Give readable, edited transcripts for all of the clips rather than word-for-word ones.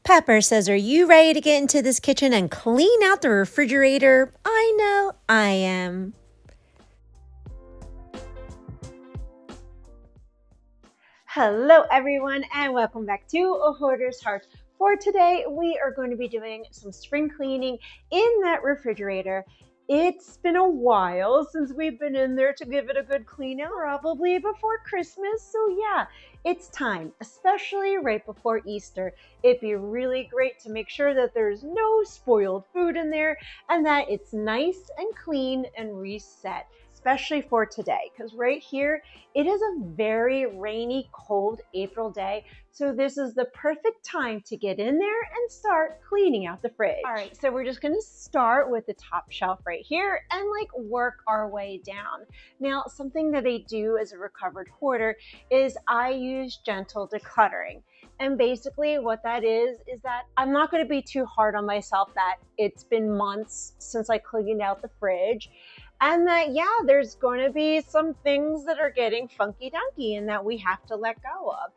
Pepper says, are you ready to get into this kitchen and clean out the refrigerator? I know I am. Hello everyone and welcome back to A Hoarder's Heart. For today, we are going to be doing some spring cleaning in that refrigerator. It's been a while since we've been in there to give it a good clean out, probably before Christmas. So yeah, it's time, especially right before Easter. It'd be really great to make sure that there's no spoiled food in there and that it's nice and clean and reset, especially for today, because right here, it is a very rainy, cold April day. So this is the perfect time to get in there and start cleaning out the fridge. All right, so we're just gonna start with the top shelf right here and work our way down. Now, something that I do as a recovered hoarder is I use gentle decluttering. And basically what that is that I'm not gonna be too hard on myself that it's been months since I cleaned out the fridge. And that, yeah, there's going to be some things that are getting funky dunky and that we have to let go of.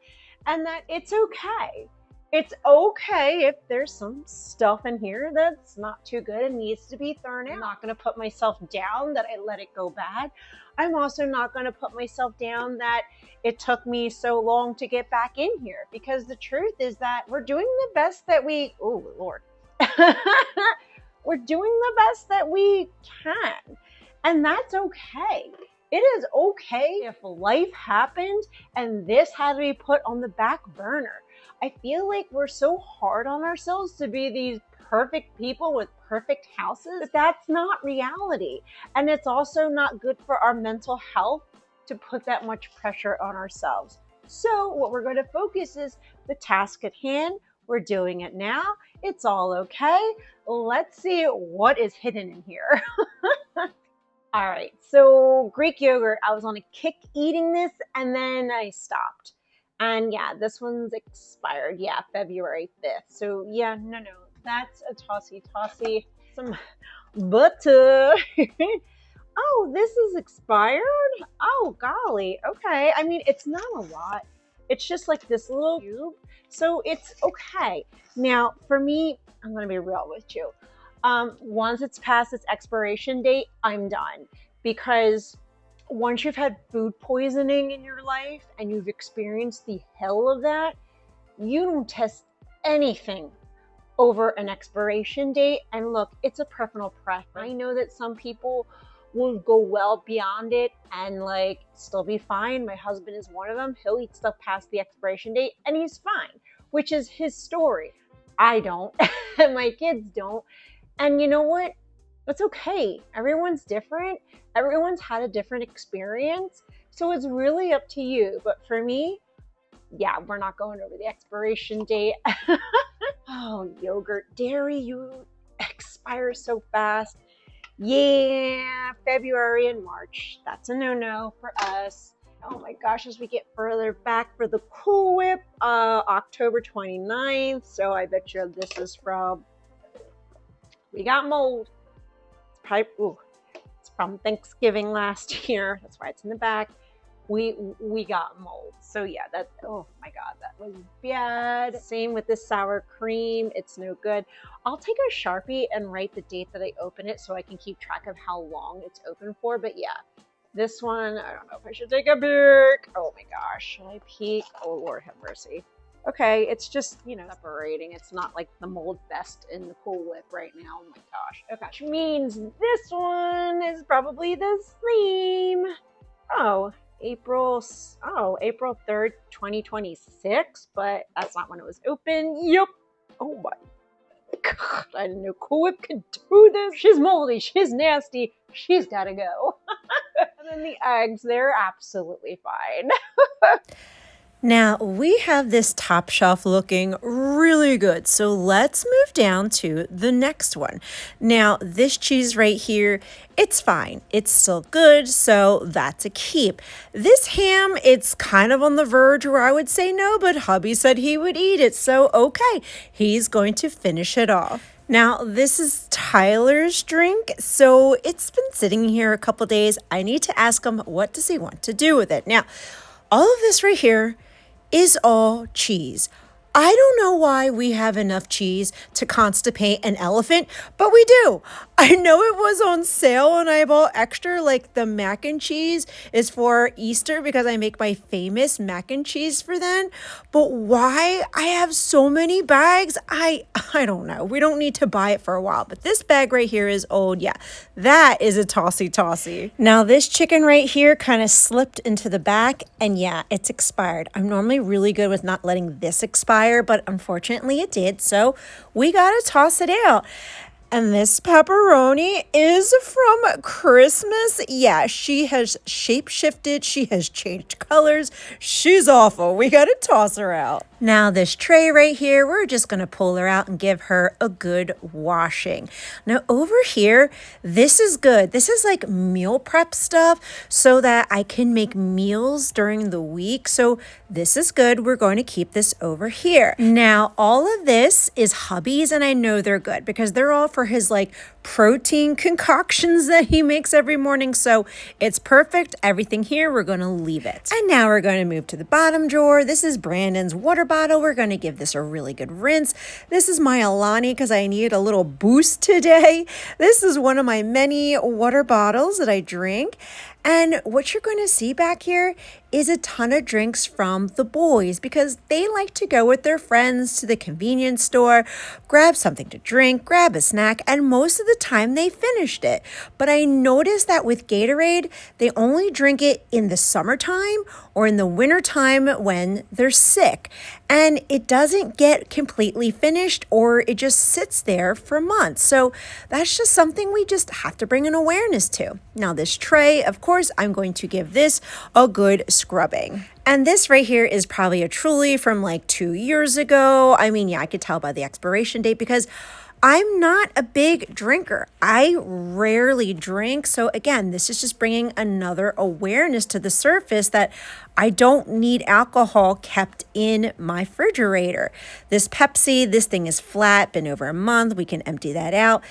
And that it's okay. It's okay if there's some stuff in here that's not too good and needs to be thrown out. I'm not going to put myself down that I let it go bad. I'm also not going to put myself down that it took me so long to get back in here. Because the truth is that we're doing the best that we, oh Lord, we're doing the best that we can. And that's okay. It is okay if life happened and this had to be put on the back burner. I feel like we're so hard on ourselves to be these perfect people with perfect houses, but that's not reality. And it's also not good for our mental health to put that much pressure on ourselves. So what we're going to focus is the task at hand. We're doing it now. It's all okay. Let's see what is hidden in here. All right, so Greek yogurt, I was on a kick eating this and then I stopped. And yeah, this one's expired, yeah, February 5th. So yeah, no, that's a tossy. Some butter. Oh, this is expired? Oh, golly, okay. I mean, it's not a lot. It's just like this little cube, so it's okay. Now, for me, I'm gonna be real with you. Once it's past its expiration date, I'm done. Because once you've had food poisoning in your life and you've experienced the hell of that, you don't test anything over an expiration date. And look, it's a personal preference. I know that some people will go well beyond it and still be fine. My husband is one of them. He'll eat stuff past the expiration date and he's fine, which is his story. I don't, and my kids don't. And you know what? It's okay. Everyone's different. Everyone's had a different experience. So it's really up to you. But for me, yeah, we're not going over the expiration date. Oh, yogurt, dairy, you expire so fast. Yeah, February and March. That's a no-no for us. Oh my gosh, as we get further back for the Cool Whip, October 29th. So I bet you this is from, we got mold. It's probably, it's from Thanksgiving last year. That's why it's in the back. We got mold. So yeah, that, oh my God, that was bad. Same with this sour cream. It's no good. I'll take a Sharpie and write the date that I open it so I can keep track of how long it's open for. But yeah, this one, I don't know if I should take a peek. Oh my gosh, should I peek? Oh Lord have mercy. Okay, it's just, separating. It's not like the mold fest in the Cool Whip right now. Oh my gosh. Okay, which means this one is probably the same. Oh, April 3rd, 2026, but that's not when it was open. Yep. Oh my God, I didn't know Cool Whip could do this. She's moldy, she's nasty, she's gotta go. And then the eggs, they're absolutely fine. Now we have this top shelf looking really good. So let's move down to the next one. Now this cheese right here, it's fine. It's still good. So that's a keep. This ham, it's kind of on the verge where I would say no, but hubby said he would eat it. So okay, he's going to finish it off. Now, this is Tyler's drink, so it's been sitting here a couple days. I need to ask him, what does he want to do with it? Now, all of this right here is all cheese. I don't know why we have enough cheese to constipate an elephant, but we do. I know it was on sale and I bought extra, like the mac and cheese is for Easter because I make my famous mac and cheese for then. But why I have so many bags, I don't know. We don't need to buy it for a while, but this bag right here is old. Yeah, that is a tossy. Now this chicken right here kind of slipped into the back and yeah, it's expired. I'm normally really good with not letting this expire, but unfortunately it did. So we got to toss it out. And this pepperoni is from Christmas. Yeah, she has shape-shifted. She has changed colors. She's awful. We got to toss her out. Now this tray right here, we're just going to pull her out and give her a good washing. Now over here, this is good. This is like meal prep stuff so that I can make meals during the week. So this is good. We're going to keep this over here. Now all of this is hubby's and I know they're good because they're all for his like protein concoctions that he makes every morning. So it's perfect. Everything here, we're going to leave it. And now we're going to move to the bottom drawer. This is Brandon's water bottle. We're going to give this a really good rinse. This is my Alani because I need a little boost today. This is one of my many water bottles that I drink. And what you're going to see back here is a ton of drinks from the boys because they like to go with their friends to the convenience store, grab something to drink, grab a snack, and most of the time they finished it. But I noticed that with Gatorade, they only drink it in the summertime or in the wintertime when they're sick. And it doesn't get completely finished or it just sits there for months. So that's just something we just have to bring an awareness to. Now this tray, of course, I'm going to give this a good scrubbing. And this right here is probably a Truly from like 2 years ago. I mean, yeah, I could tell by the expiration date because I'm not a big drinker. I rarely drink. So again, this is just bringing another awareness to the surface that I don't need alcohol kept in my refrigerator. This Pepsi, this thing is flat, been over a month. We can empty that out.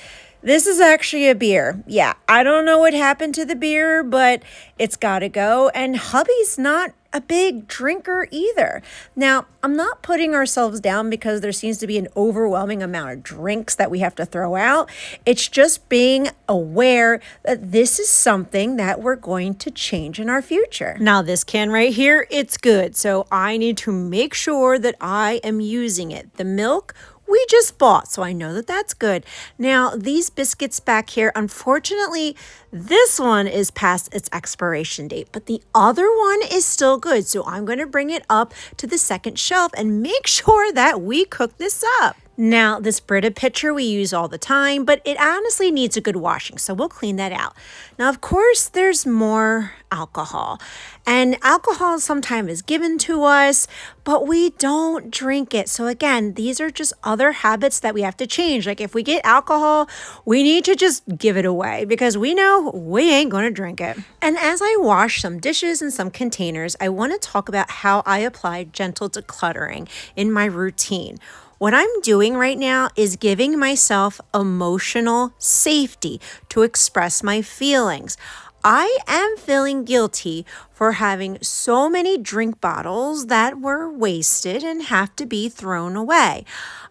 This is actually a beer. Yeah, I don't know what happened to the beer, but it's got to go. And hubby's not a big drinker either. Now, I'm not putting ourselves down because there seems to be an overwhelming amount of drinks that we have to throw out. It's just being aware that this is something that we're going to change in our future. Now, this can right here, it's good. So I need to make sure that I am using it. The milk, we just bought, so I know that that's good. Now, these biscuits back here, unfortunately, this one is past its expiration date, but the other one is still good. So I'm going to bring it up to the second shelf and make sure that we cook this up. Now, this Brita pitcher we use all the time, but it honestly needs a good washing, so we'll clean that out. Now, of course, there's more alcohol, and alcohol sometimes is given to us, but we don't drink it. So again, these are just other habits that we have to change. Like if we get alcohol, we need to just give it away because we know we ain't going to drink it. And as I wash some dishes and some containers, I want to talk about how I apply gentle decluttering in my routine. What I'm doing right now is giving myself emotional safety to express my feelings. I am feeling guilty for having so many drink bottles that were wasted and have to be thrown away.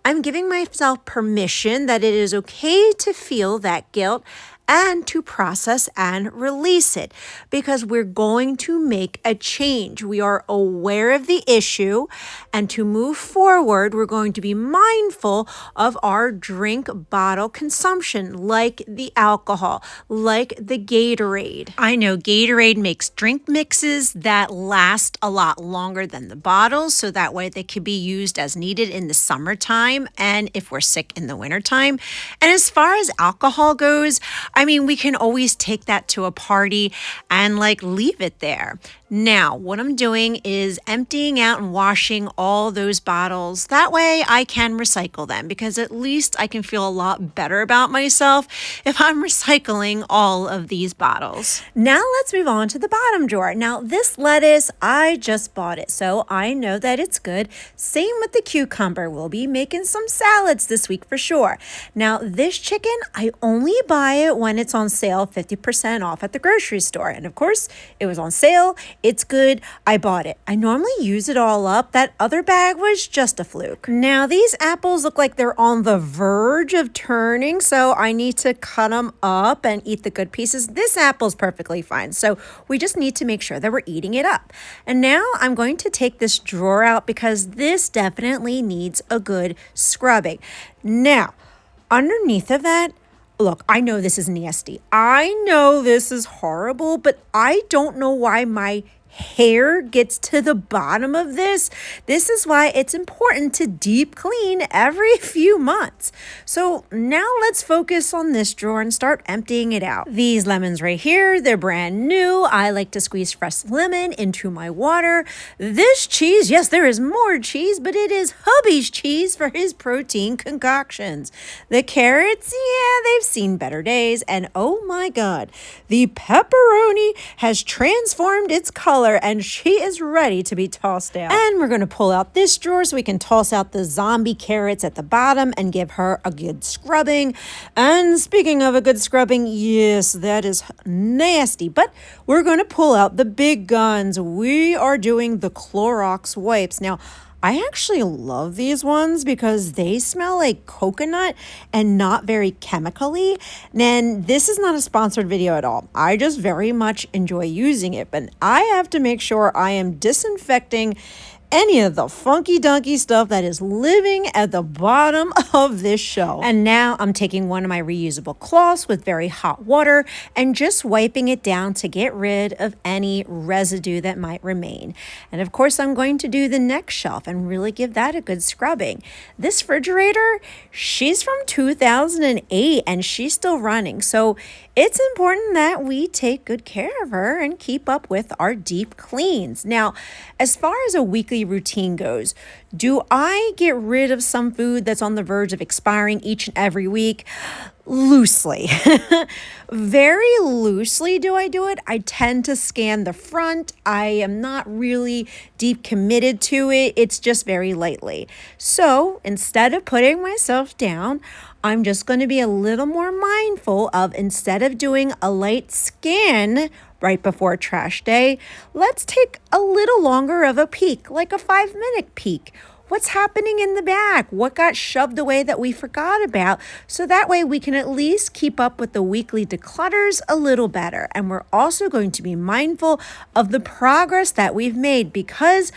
I'm giving myself permission that it is okay to feel that guilt and to process and release it because we're going to make a change. We are aware of the issue, and to move forward, we're going to be mindful of our drink bottle consumption, like the alcohol, like the Gatorade. I know Gatorade makes drink mixes that last a lot longer than the bottles, so that way they can be used as needed in the summertime and if we're sick in the wintertime. And as far as alcohol goes, I mean, we can always take that to a party and like leave it there. Now, what I'm doing is emptying out and washing all those bottles. That way I can recycle them because at least I can feel a lot better about myself if I'm recycling all of these bottles. Now let's move on to the bottom drawer. Now this lettuce, I just bought it, so I know that it's good. Same with the cucumber. We'll be making some salads this week for sure. Now this chicken, I only buy it when it's on sale, 50% off at the grocery store. And of course, it was on sale It's good. I bought it. I normally use it all up. That other bag was just a fluke. Now, these apples look like they're on the verge of turning, so I need to cut them up and eat the good pieces. This apple's perfectly fine, so we just need to make sure that we're eating it up. And now I'm going to take this drawer out because this definitely needs a good scrubbing. Now, underneath of that, look, I know this is nasty. I know this is horrible, but I don't know why my hair gets to the bottom of this. This is why it's important to deep clean every few months. So now let's focus on this drawer and start emptying it out. These lemons right here, they're brand new. I like to squeeze fresh lemon into my water. This cheese, yes, there is more cheese, but it is hubby's cheese for his protein concoctions. The carrots, yeah, they've seen better days. And oh my God, the pepperoni has transformed its color and she is ready to be tossed out. And we're going to pull out this drawer so we can toss out the zombie carrots at the bottom and give her a good scrubbing. And speaking of a good scrubbing, yes, that is nasty, but we're going to pull out the big guns. We are doing the Clorox wipes. Now, I actually love these ones because they smell like coconut and not very chemically. And this is not a sponsored video at all. I just very much enjoy using it, but I have to make sure I am disinfecting any of the funky dunky stuff that is living at the bottom of this shelf. And now I'm taking one of my reusable cloths with very hot water and just wiping it down to get rid of any residue that might remain. And of course, I'm going to do the next shelf and really give that a good scrubbing. This refrigerator, she's from 2008 and she's still running. So it's important that we take good care of her and keep up with our deep cleans. Now, as far as a weekly routine goes, do I get rid of some food that's on the verge of expiring each and every week? Loosely. Very loosely do I do it. I tend to scan the front. I am not really deep committed to it. It's just very lightly. So instead of putting myself down, I'm just going to be a little more mindful of, instead of doing a light scan right before trash day, let's take a little longer of a peek, like a 5-minute peek. What's happening in the back? What got shoved away that we forgot about? So that way we can at least keep up with the weekly declutters a little better. And we're also going to be mindful of the progress that we've made, because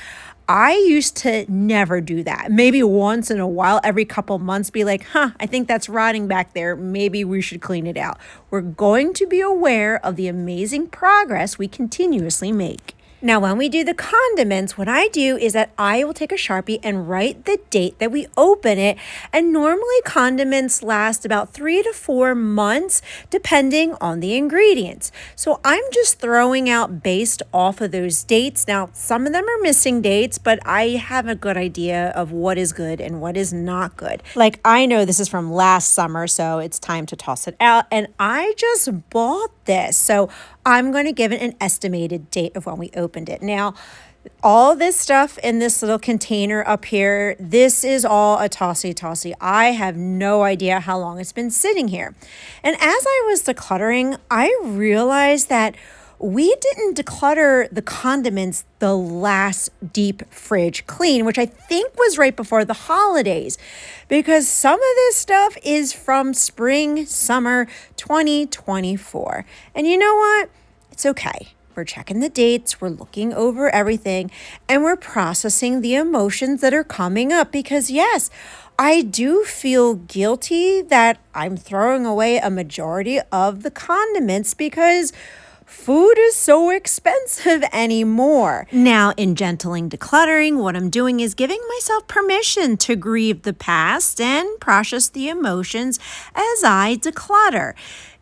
I used to never do that. Maybe once in a while, every couple months, be like, I think that's rotting back there. Maybe we should clean it out. We're going to be aware of the amazing progress we continuously make. Now, when we do the condiments, what I do is that I will take a Sharpie and write the date that we open it. And normally condiments last about 3 to 4 months, depending on the ingredients. So I'm just throwing out based off of those dates. Now, some of them are missing dates, but I have a good idea of what is good and what is not good. Like, I know this is from last summer, so it's time to toss it out. And I just bought this. So I'm going to give it an estimated date of when we opened it. Now, all this stuff in this little container up here, this is all a tossy. I have no idea how long it's been sitting here. And as I was decluttering, I realized that we didn't declutter the condiments the last deep fridge clean, which I think was right before the holidays, because some of this stuff is from spring, summer 2024. And you know what? It's okay. We're checking the dates, we're looking over everything, and we're processing the emotions that are coming up, because yes, I do feel guilty that I'm throwing away a majority of the condiments because food is so expensive anymore. Now, in gentling decluttering, what I'm doing is giving myself permission to grieve the past and process the emotions as I declutter.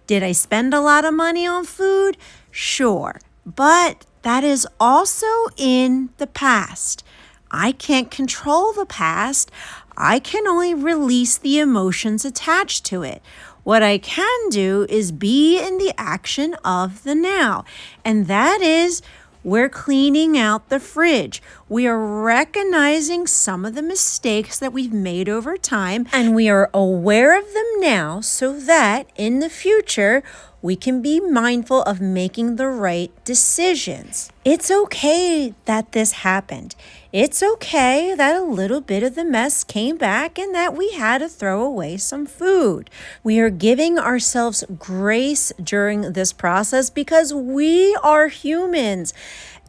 Did I spend a lot of money on food? Sure, but that is also in the past. I can't control the past. I can only release the emotions attached to it. What I can do is be in the action of the now, and that is we're cleaning out the fridge. We are recognizing some of the mistakes that we've made over time, and we are aware of them now so that in the future, we can be mindful of making the right decisions. It's okay that this happened. It's okay that a little bit of the mess came back and that we had to throw away some food. We are giving ourselves grace during this process because we are humans.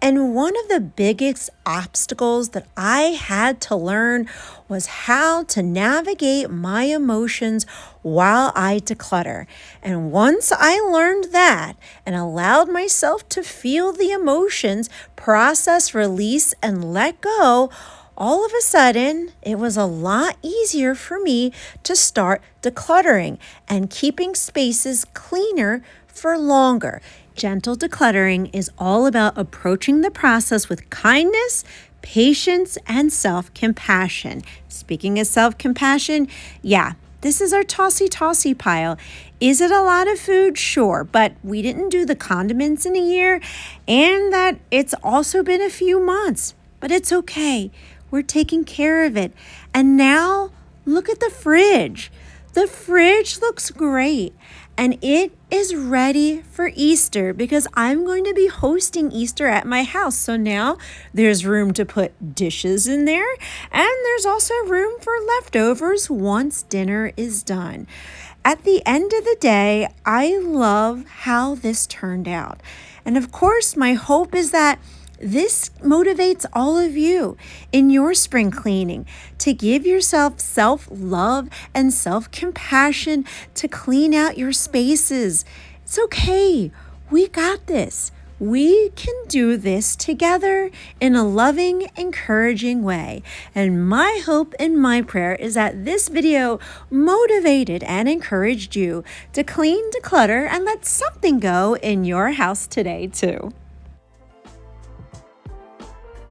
And one of the biggest obstacles that I had to learn was how to navigate my emotions while I declutter. And once I learned that and allowed myself to feel the emotions, process, release, and let go, all of a sudden, it was a lot easier for me to start decluttering and keeping spaces cleaner for longer. Gentle decluttering is all about approaching the process with kindness, patience, and self-compassion. Speaking of self-compassion, this is our tossy pile. Is it a lot of food? Sure, but we didn't do the condiments in a year, and that it's also been a few months. But it's okay. We're taking care of it. And now, look at the fridge. The fridge looks great. And it is ready for Easter because I'm going to be hosting Easter at my house. So now there's room to put dishes in there, and there's also room for leftovers once dinner is done. At the end of the day, I love how this turned out. And of course, my hope is that this motivates all of you in your spring cleaning to give yourself self-love and self-compassion to clean out your spaces. It's okay. We got this. We can do this together in a loving, encouraging way. And my hope and my prayer is that this video motivated and encouraged you to clean, declutter, and let something go in your house today too.